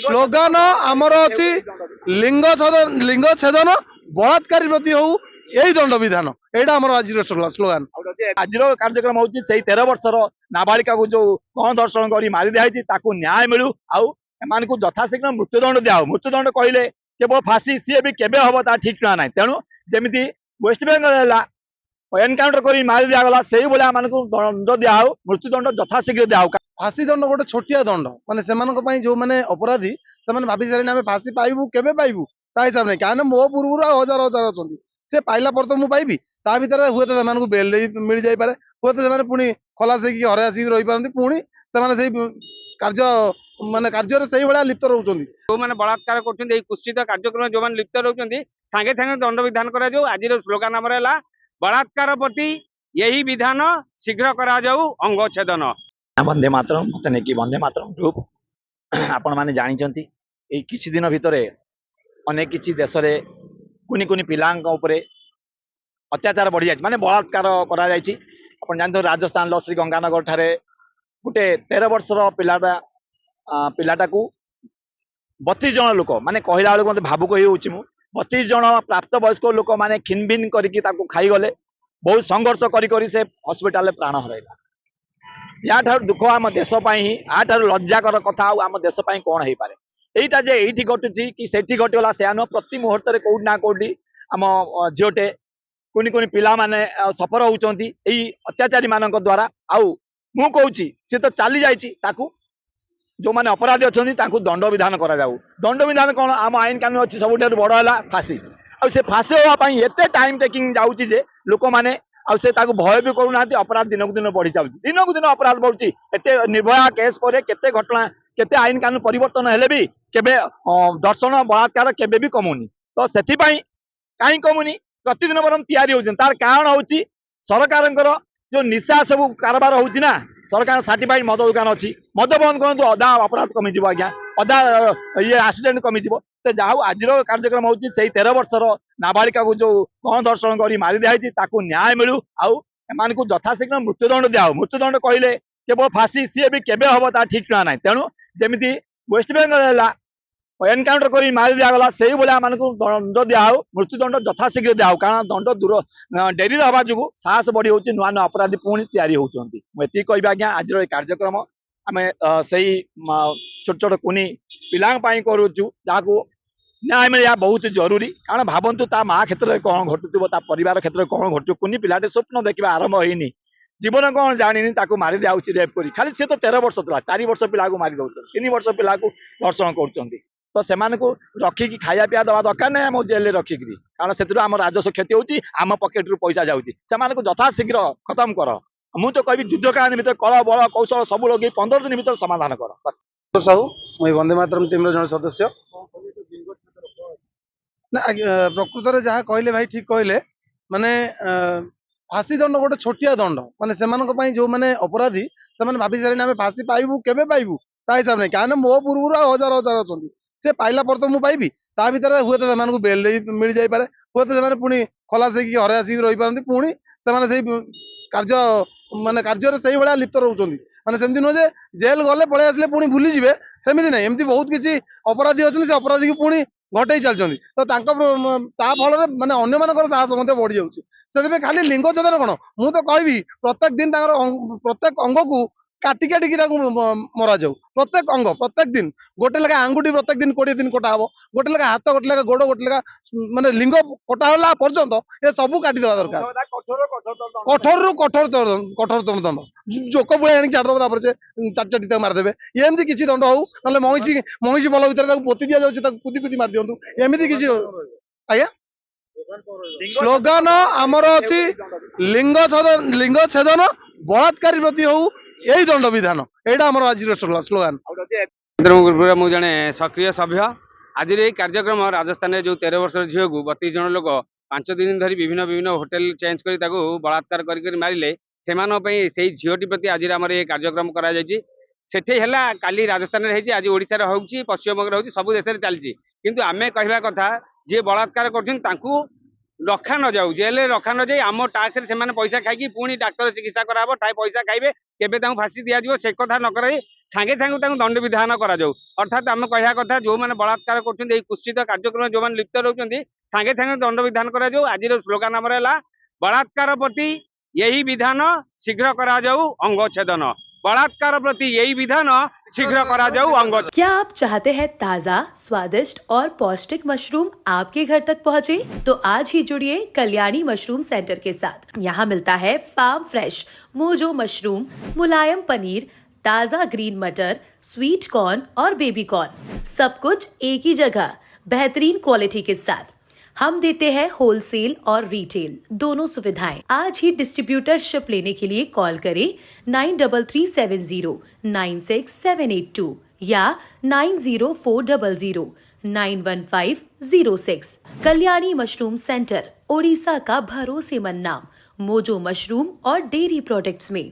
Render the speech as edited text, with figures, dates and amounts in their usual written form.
Slogan आमर अच्छी लिंग छेदन बलात्कारी प्रति हो यही दंड विधान यहाँ आम आज स्लोगान आज कार्यक्रम हूँ 13 वर्षर नाबालिका को जो गण दर्शन कर मारी दिखाई न्याय मिलू आम को यथाशीघ्र मृत्युदंड दिया मृत्युदंड कहले केवल फांसी सी भी केवे हम ता ठीक ना तेणु जमी वेस्ट बेंगल एनकाउंटर कर मारी दिगला से भाई दंड दिया मृत्युदंड यथाशीघ्र दिया फांसी दंड गोटे छोटिया दंड माने से जो मैंने अपराधी से भाभी सारे आम फांसी पाइबू केवे पाइबू ता हिसाब नहीं क्या मो पूर्व हजार हजार अच्छा से पाइला पर तो मुझे पाइबी ता भर हुए तो से बेल मिल जापे हुए तो पुणी खलास होगी घरे आसिक रही पारती पुणी से कार्य माने कार्य से भाया लिप्त रोच जो मैंने बलात्कार कर कुत्सित कार्यक्रम जो मैंने लिप्त रोच सागे सागे दंड विधान कर आज स्लोगान आमर है बलात्कार प्रति यही विधान शीघ्र करा अंग छेदन वंदे मातरम मत नहीं वंदे मातरम ग्रुप आपण मैंने जानते किसी दिन भितर अनेक किसी देश में कुनी कुनी पिलांक उपरे अत्याचार बढ़ी जाए माने बलात्कार करा जायछि आपण जानते राजस्थान लो श्री गंगानगर ठारे गोटे 13 वर्षर पिलाटा को 32 जन लोक माने कहला बेलू मत भावुक हो 32 जन प्राप्त वयस्क लोक माने खिनभिन करके खाई गले बहुत संघर्ष करी से हॉस्पिटल प्राण हरैला या दुख आम देश या लज्जाकर कथा आम देश कौन हो पारे यहीटा जे ये घटुची कि सेठी घटीगला से नुह प्रति मुहूर्त कौटी ना कौटी आम झीटे कुनी कुनी पिला माने सफर होती अत्याचारी मान द्वारा आउ मु कहूँ सी तो चली जाइए जो मैंने अपराधी अच्छा दंड विधान करा दंड विधान कौन आम आईन कानून अच्छी सब बड़ है फांसी से फांसी होगापी एत टाइम टेकिंग जाऊँगी लोक मैंने से भय भी करूना अपराध दिन को दिन बढ़ी जाऊँ दिन को दिन अपराध बढ़ुची एत निर्भया केस पर केते घटना केते आईन कानून परिवर्तन हेले भी केबे दर्शन बलात्कार केबे भी कमुनी तो से कहीं कमुनी प्रतिदिन बरम तैयारी होती तार कारण हूँ सरकार जो निशा सब कारबार होना सरकार सर्टिफाइड मद दुकान अच्छी मद बंद करूँ अधा अपराध कमिज आज्ञा अधा ये एक्सीडेंट कमिज तो जहाँ आज कार्यक्रम हूँ 13 वर्षर नाबालिका को जो गण दर्शन कर मारी दिखाई न्याय मिलू आम को यथाशीघ्र मृत्युदंड दिया मृत्युदंड कहले केवल फांसी सी भी केवे हम ता ठीक ना तेणु जमी वेस्ट बेंगल एनकाउंटर कर मारी दिगला से भाई आम दंड दिया मृत्युदंड यथाशीघ्र दिया कारण दंड दूर डेरी हवा जो साहस बढ़ी हो नुआ नुआ अपराधी पुणी तैयारी होती मुझे कह आज्ञा आज कार्यक्रम आम से छोट छोट कुनी पिला करुचु जहाँ न्याय मिलवा बहुत जरूरी कारण भावतु ता माँ क्षेत्र में कौन घटुव परिवार क्षेत्र में कौन घटू कुनी पिलाटे स्वप्न देखा आरंभ होनी जीवन कौन जानी मारी दिया रेप कर खाली सी तो 13 वर्ष था 4 वर्ष पिला को मारी दौर 3 वर्ष पिला को धर्षण कर तो से रखिकी खाया पीया दवा दरकार ना आम जेल रखिक कारण से आम राजस्व क्षति होती आम पकेट रू पैसा जाऊँगी से यथाशीघ्र खत्म कर मुझे तो कहबी युद्ध काहिनी भर कल बल कौशल सब लगे 15 दिन भर समाधान कर बस साहू मुझे वंदे मातरम टीम जन सदस्य ना प्रकृत में जहाँ कहले भाई ठीक कहले माने फांसी दंड गोटे छोटिया दंड माने से जो मैंने अपराधी से भाभी सारे आम फांसी पाइबू केवे पाइबू ता हिसाब नहीं क्या मो पूर्व हजार हजार अच्छा से पाइला पर तो मुझे पाइबी ता भर हुए तो से बेल मिल जापे हुए तो पुणी खलास होगी घरे आसिक रही पारती पुणी से कार्य माने कार्य से भाया लिप्त रोच मैंने सेमती नुह जेल गले पलि आसे पुणी भूली जाए सेमती ना एमती बहुत किसी अपराधी अच्छे से अपराधी को पुणी घटे चलती तो फल माने अन्य साहस मत बढ़ी जाऊँगी खाली लिंग छेदन कौन मुझे तो कहबी प्रत्येक दिन प्रत्येक अंग को काटी काटिकी मरा जाऊ प्रत्येक अंग प्रत्येक दिन गोटे लेखा आंगुठी प्रत्येक दिन 20 दिन कटा हम गोटे लेखा हाथ गोटे लेखा गोड़ गोटे लेखा माने लिंग कटाला पर्यंत ये सब काटी देवा दरकार कठोर रु कठोर दंड जोक बुढ़ा आनी छाड़देव से चार चाटी मारिदेवे एमती किसी दंड हो ना महिषी बल भर पोती दि जाऊँगी कुदी कुदी मार दिंतु एमती किसी आज्ञा स्लोगान आमर अच्छी लिंग छेदन बलात्कारी प्रति हो यही दंड विधान यहाँ आम आज स्लोगान मुझे जड़े सक्रिय सभ्य आज ये कार्यक्रम राजस्थान जो 13 वर्ष झील को 32 जन लोक 5 दिन धरी विभिन्न विभिन्न होटेल चेंज कर बलात्कार कर मारे से झीटी प्रति आज आम ये कार्यक्रम करा काली राजस्थान आज ओडिशा हो पश्चिमबंग हो सब देश में चलती किंतु आमे कहवा कथा जी बलात्कार कर रखा न जाऊ जेल रखा न जाए आम टाक्स से पैसा खाई पुणी डाक्तर चिकित्सा कराब पैसा खाइबे केबे फांसी दिया से कथा न कराई ସାଙ୍ଗେ ସାଙ୍ଗେ ତାଙ୍କୁ ଦଣ୍ଡ ବିଧାନ କରାଯାଉ। ଅର୍ଥାତ୍ ଆମେ କହିବା କଥା ଯୋଉମାନେ ବଳାତ୍କାର କରୁଛନ୍ତି ଏଇ କୁଶ୍ଚିତ କାର୍ଯ୍ୟକ୍ରମ ଯୋଉମାନେ ଲିପ୍ତ ରହୁଛନ୍ତି ସାଙ୍ଗେ ସାଙ୍ଗେ ଦଣ୍ଡ ବିଧାନ କରାଯାଉ। ଆଜିର ସ୍ଲୋଗାନ ଆମର ହେଲା ବଳାତ୍କାର ପ୍ରତି ଏହି ବିଧାନ ଶୀଘ୍ର କରାଯାଉ ଅଙ୍ଗଚ୍ଛେଦନ। बलात्कार प्रति यही विधान शीघ्र करा जाऊ अंग। क्या आप चाहते हैं ताज़ा, स्वादिष्ट और पौष्टिक मशरूम आपके घर तक पहुंचे? तो आज ही जुड़िए कल्याणी मशरूम सेंटर के साथ। यहाँ मिलता है फार्म फ्रेश मोजो मशरूम, मुलायम पनीर, ताज़ा ग्रीन मटर, स्वीट कॉर्न और बेबी कॉर्न, सब कुछ एक ही जगह बेहतरीन क्वालिटी के साथ। हम देते हैं होलसेल और रिटेल दोनों सुविधाएं। आज ही डिस्ट्रीब्यूटरशिप लेने के लिए कॉल करें 9337096782 या 9040091506। कल्याणी मशरूम सेंटर, ओडिशा का भरोसेमंद नाम मोजो मशरूम और डेयरी प्रोडक्ट्स में।